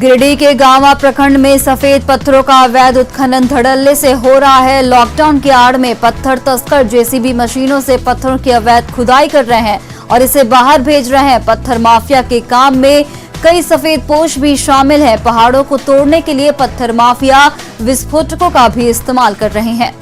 गिरिडीह के गांवा प्रखंड में सफेद पत्थरों का अवैध उत्खनन धड़ल्ले से हो रहा है। लॉकडाउन की आड़ में पत्थर तस्कर जेसीबी मशीनों से पत्थरों की अवैध खुदाई कर रहे हैं और इसे बाहर भेज रहे हैं। पत्थर माफिया के काम में कई सफेद पोश भी शामिल हैं। पहाड़ों को तोड़ने के लिए पत्थर माफिया विस्फोटकों का भी इस्तेमाल कर रहे हैं।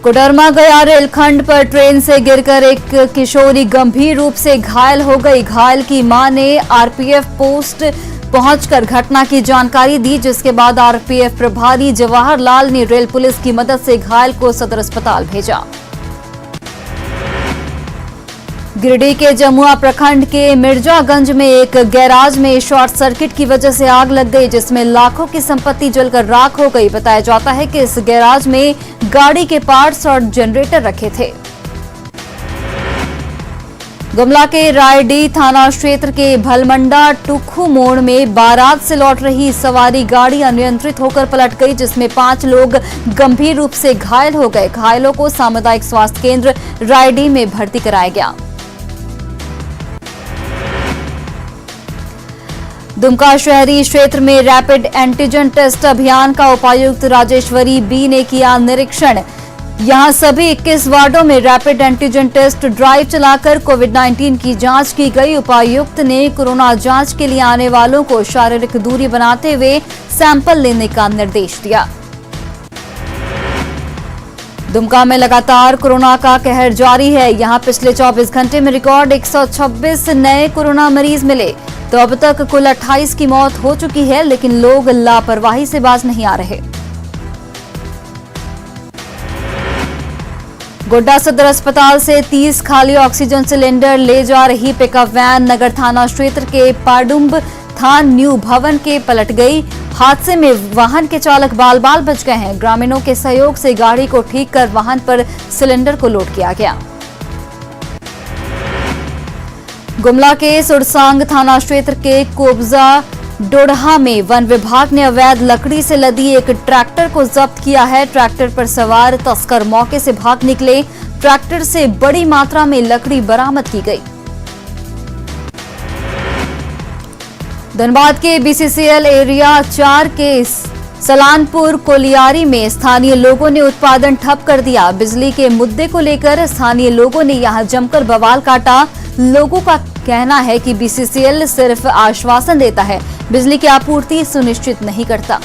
कोडरमा गया रेलखंड पर ट्रेन से गिरकर एक किशोरी गंभीर रूप से घायल हो गई। घायल की मां ने आरपीएफ पोस्ट पहुंचकर घटना की जानकारी दी, जिसके बाद आरपीएफ प्रभारी जवाहरलाल ने रेल पुलिस की मदद से घायल को सदर अस्पताल भेजा। गिरिडीह के जमुआ प्रखंड के मिर्जागंज में एक गैराज में शॉर्ट सर्किट की वजह से आग लग गई, जिसमें लाखों की संपत्ति जलकर राख हो गई। बताया जाता है कि इस गैराज में गाड़ी के पार्ट्स और जनरेटर रखे थे। गुमला के रायडीह थाना क्षेत्र के भलमंडा टुखू मोड़ में बारात से लौट रही सवारी गाड़ी अनियंत्रित होकर पलट गई, जिसमें 5 लोग गंभीर रूप से घायल हो गए। घायलों को सामुदायिक स्वास्थ्य केंद्र रायडीह में भर्ती कराया गया। दुमका शहरी क्षेत्र में रैपिड एंटीजन टेस्ट अभियान का उपायुक्त राजेश्वरी बी ने किया निरीक्षण। यहां सभी 21 वार्डों में रैपिड एंटीजन टेस्ट ड्राइव चलाकर कोविड-19 की जांच की गई। उपायुक्त ने कोरोना जांच के लिए आने वालों को शारीरिक दूरी बनाते हुए सैंपल लेने का निर्देश दिया। दुमका में लगातार कोरोना का कहर जारी है। यहां पिछले 24 घंटे में रिकॉर्ड 126 नए कोरोना मरीज मिले, तो अब तक कुल 28 की मौत हो चुकी है, लेकिन लोग लापरवाही से बाज नहीं आ रहे। गोड्डा सदर अस्पताल से 30 खाली ऑक्सीजन सिलेंडर ले जा रही पिकअप वैन नगर थाना क्षेत्र के पाडुम्ब थान न्यू भवन के पलट गई। हादसे में वाहन के चालक बाल बाल बच गए हैं। ग्रामीणों के सहयोग से गाड़ी को ठीक कर वाहन पर सिलेंडर को लोड किया गया। गुमला के सुरसांग थाना क्षेत्र के कोबजा डोडहा में वन विभाग ने अवैध लकड़ी से लदी एक ट्रैक्टर को जब्त किया है। ट्रैक्टर पर सवार तस्कर मौके से भाग निकले। ट्रैक्टर से बड़ी मात्रा में लकड़ी बरामद की गई। धनबाद के बीसीसीएल एरिया 4 के सलानपुर कोलियारी में स्थानीय लोगों ने उत्पादन ठप कर दिया। बिजली के मुद्दे को लेकर स्थानीय लोगों ने यहां जमकर बवाल काटा। लोगों का कहना है कि बीसीसीएल सिर्फ आश्वासन देता है, बिजली की आपूर्ति सुनिश्चित नहीं करता।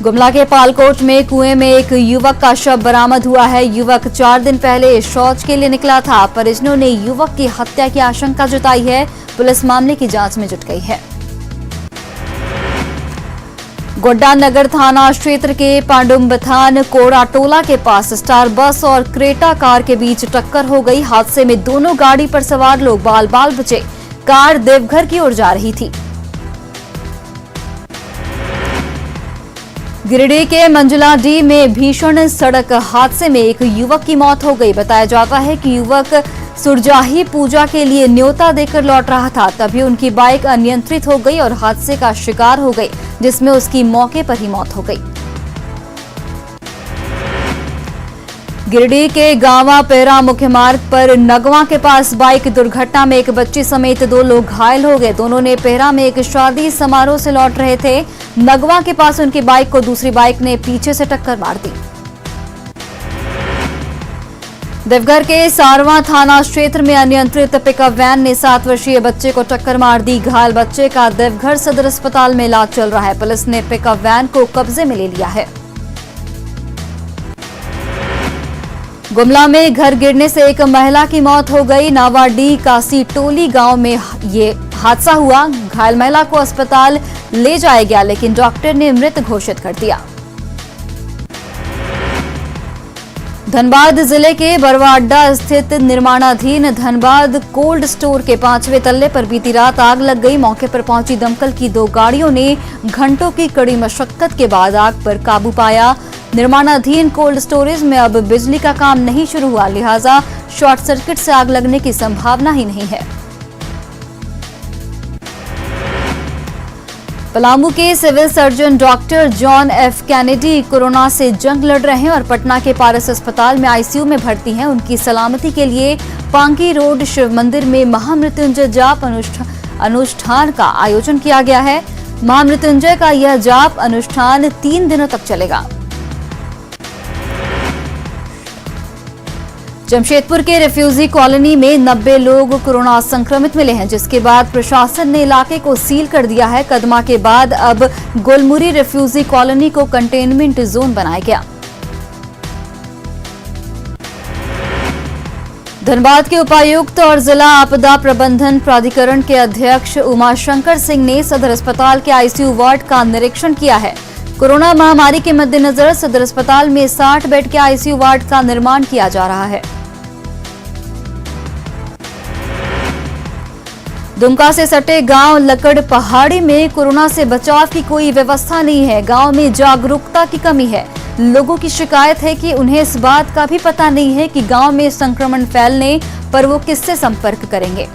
गुमला के पालकोट में कुएं में एक युवक का शव बरामद हुआ है। युवक 4 दिन पहले शौच के लिए निकला था। परिजनों ने युवक की हत्या की आशंका जताई है। पुलिस मामले की जांच में जुट गई है। गोड्डा नगर थाना क्षेत्र के पांडुम्बथान कोड़ाटोला के पास स्टार बस और क्रेटा कार के बीच टक्कर हो गई। हादसे में दोनों गाड़ी पर सवार लोग बाल बाल बचे। कार देवघर की ओर जा रही थी। गिरिडीह के मंजुलाडीह में भीषण सड़क हादसे में एक युवक की मौत हो गई। बताया जाता है कि युवक सुरजाही पूजा के लिए न्योता देकर लौट रहा था, तभी उनकी बाइक अनियंत्रित हो गई और हादसे का शिकार हो गई, जिसमें उसकी मौके पर ही मौत हो गई। गिरिडीह के गांवा पेरा मुख्य मार्ग पर नगवा के पास बाइक दुर्घटना में एक बच्ची समेत 2 लोग घायल हो गए। दोनों ने पेरा में एक शादी समारोह से लौट रहे थे। नगवा के पास उनकी बाइक को दूसरी बाइक ने पीछे से टक्कर मार दी। देवघर के सारवा थाना क्षेत्र में अनियंत्रित पिकअप वैन ने 7 वर्षीय बच्चे को टक्कर मार दी। घायल बच्चे का देवघर सदर अस्पताल में इलाज चल रहा है। पुलिस ने पिकअप वैन को कब्जे में ले लिया है। गुमला में घर गिरने से एक महिला की मौत हो गई। नावाडीह कासी टोली गांव में ये हादसा हुआ। घायल महिला को अस्पताल ले जाया गया, लेकिन डॉक्टर ने मृत घोषित कर दिया। धनबाद जिले के बरवा अड्डा स्थित निर्माणाधीन धनबाद कोल्ड स्टोर के 5वें तल्ले पर बीती रात आग लग गई। मौके पर पहुंची दमकल की 2 गाड़ियों ने घंटों की कड़ी मशक्कत के बाद आग पर काबू पाया। निर्माणाधीन कोल्ड स्टोरेज में अब बिजली का काम नहीं शुरू हुआ, लिहाजा शॉर्ट सर्किट से आग लगने की संभावना ही नहीं है। पलामू के civil surgeon doctor John F Kennedy corona से जंग लड़ रहे हैं और पटना के पारस अस्पताल में आईसीयू में भर्ती हैं। उनकी सलामती के लिए पांकी रोड शिव मंदिर में महामृत्युंजय जाप अनुष्ठान का आयोजन किया गया है। महामृत्युंजय का यह जाप अनुष्ठान 3 दिनों तक चलेगा। जमशेदपुर के रिफ्यूजी कॉलोनी में 90 लोग कोरोना संक्रमित मिले हैं, जिसके बाद प्रशासन ने इलाके को सील कर दिया है। कदमा के बाद अब गोलमुरी रिफ्यूजी कॉलोनी को कंटेनमेंट जोन बनाया गया। धनबाद के उपायुक्त और जिला आपदा प्रबंधन प्राधिकरण के अध्यक्ष उमाशंकर सिंह ने सदर अस्पताल के आईसीयू वार्ड का निरीक्षण किया है। कोरोना महामारी के मद्देनजर सदर अस्पताल में 60 बेड के आईसीयू वार्ड का निर्माण किया जा रहा है। दुमका से सटे गांव लकड़ पहाड़ी में कोरोना से बचाव की कोई व्यवस्था नहीं है। गांव में जागरूकता की कमी है। लोगों की शिकायत है कि उन्हें इस बात का भी पता नहीं है कि गांव में संक्रमण फैलने पर वो किससे संपर्क करेंगे।